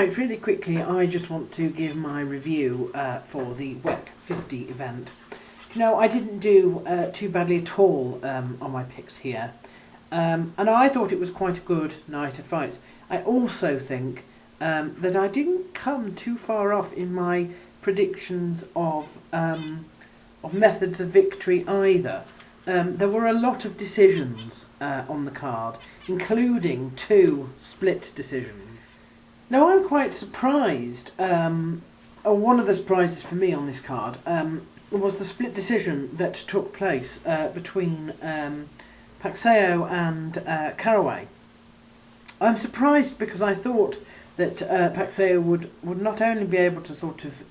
Right, really quickly, I just want to give my review for the WEC 50 event. You know, I didn't do too badly at all on my picks here, and I thought it was quite a good night of fights. I also think that I didn't come too far off in my predictions of methods of victory either. There were a lot of decisions on the card, including 2 split decisions. Now I'm quite surprised, one of the surprises for me on this card was the split decision that took place between Paxeo and Caraway. I'm surprised because I thought that Paxeo would not only be able to sort of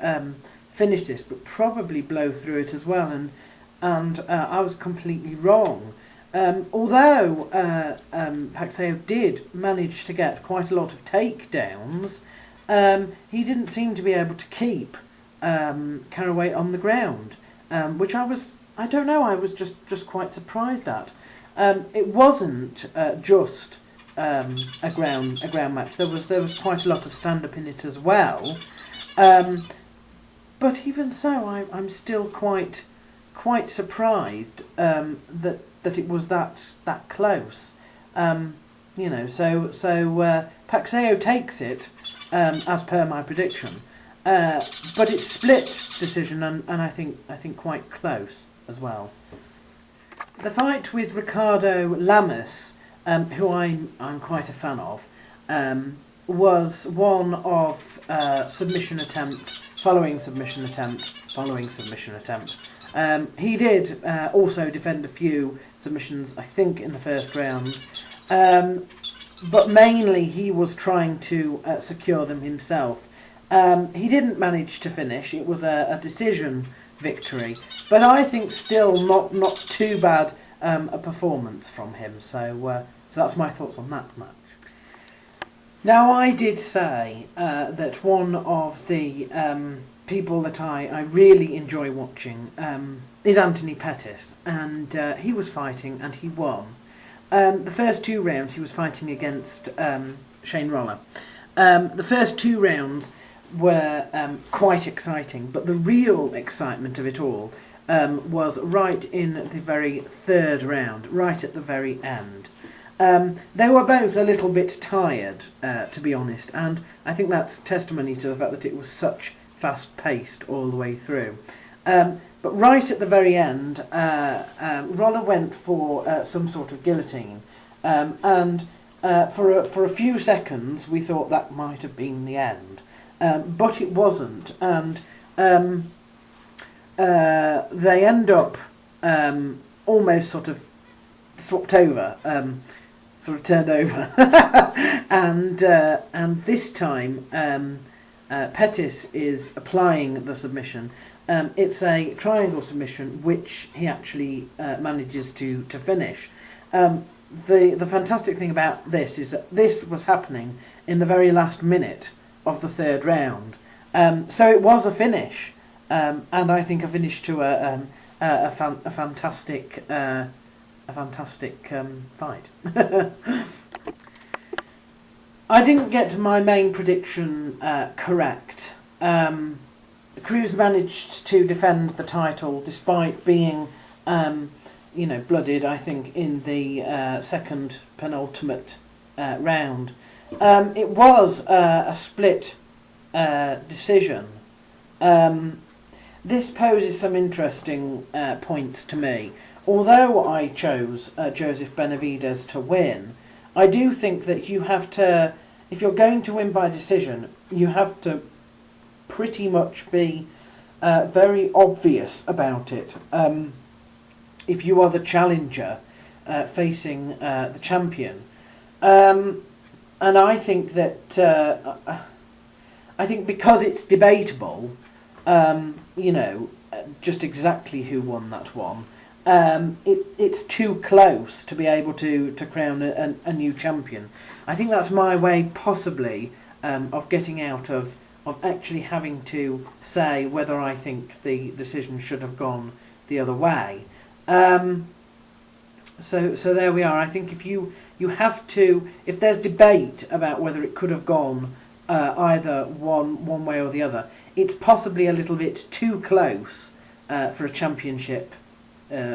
finish this, but probably blow through it as well, and I was completely wrong. Although Paxeo did manage to get quite a lot of takedowns, he didn't seem to be able to keep Caraway on the ground, which I was just quite surprised at. It wasn't just a ground match. There was quite a lot of stand-up in it as well. But even so, I'm still quite surprised that it was that close. You know, so Paxeo takes it as per my prediction, but it's split decision and I think quite close as well. The fight with Ricardo Lamas, who I'm quite a fan of, was one of submission attempt following submission attempt following submission attempt. He did also defend a few submissions, I think, in the first round, but mainly he was trying to secure them himself. He didn't manage to finish. It was a decision victory, but I think still not too bad a performance from him. So that's my thoughts on that match. Now, I did say that one of the people that I really enjoy watching is Anthony Pettis, and he was fighting and he won. The first 2 rounds he was fighting against Shane Roller. The first 2 rounds were quite exciting, but the real excitement of it all was right in the very 3rd round, right at the very end. They were both a little bit tired, to be honest, and I think that's testimony to the fact that it was such fast-paced all the way through. But right at the very end, Roller went for some sort of guillotine, and for a few seconds we thought that might have been the end, but it wasn't, and they end up almost sort of swapped over, sort of turned over, and this time Pettis is applying the submission. It's a triangle submission which he actually manages to finish. The fantastic thing about this is that this was happening in the very last minute of the 3rd round, so it was a finish, and I think a finish to a fantastic fight. I didn't get my main prediction correct. Cruz managed to defend the title despite being, blooded, I think, in the 2nd penultimate round. It was a split decision. This poses some interesting points to me. Although I chose Joseph Benavidez to win, I do think that you have to, if you're going to win by decision, you have to pretty much be very obvious about it. If you are the challenger facing the champion, and I think that because it's debatable, just exactly who won that one. It's too close to be able to crown a new champion. I think that's my way, possibly, of getting out of actually having to say whether I think the decision should have gone the other way. So there we are. I think if you have to, if there's debate about whether it could have gone either one way or the other. It's possibly a little bit too close for a championship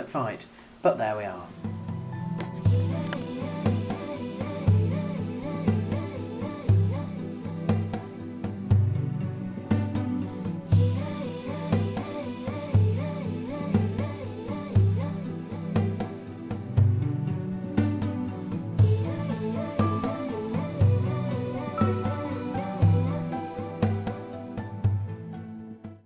fight, but there we are.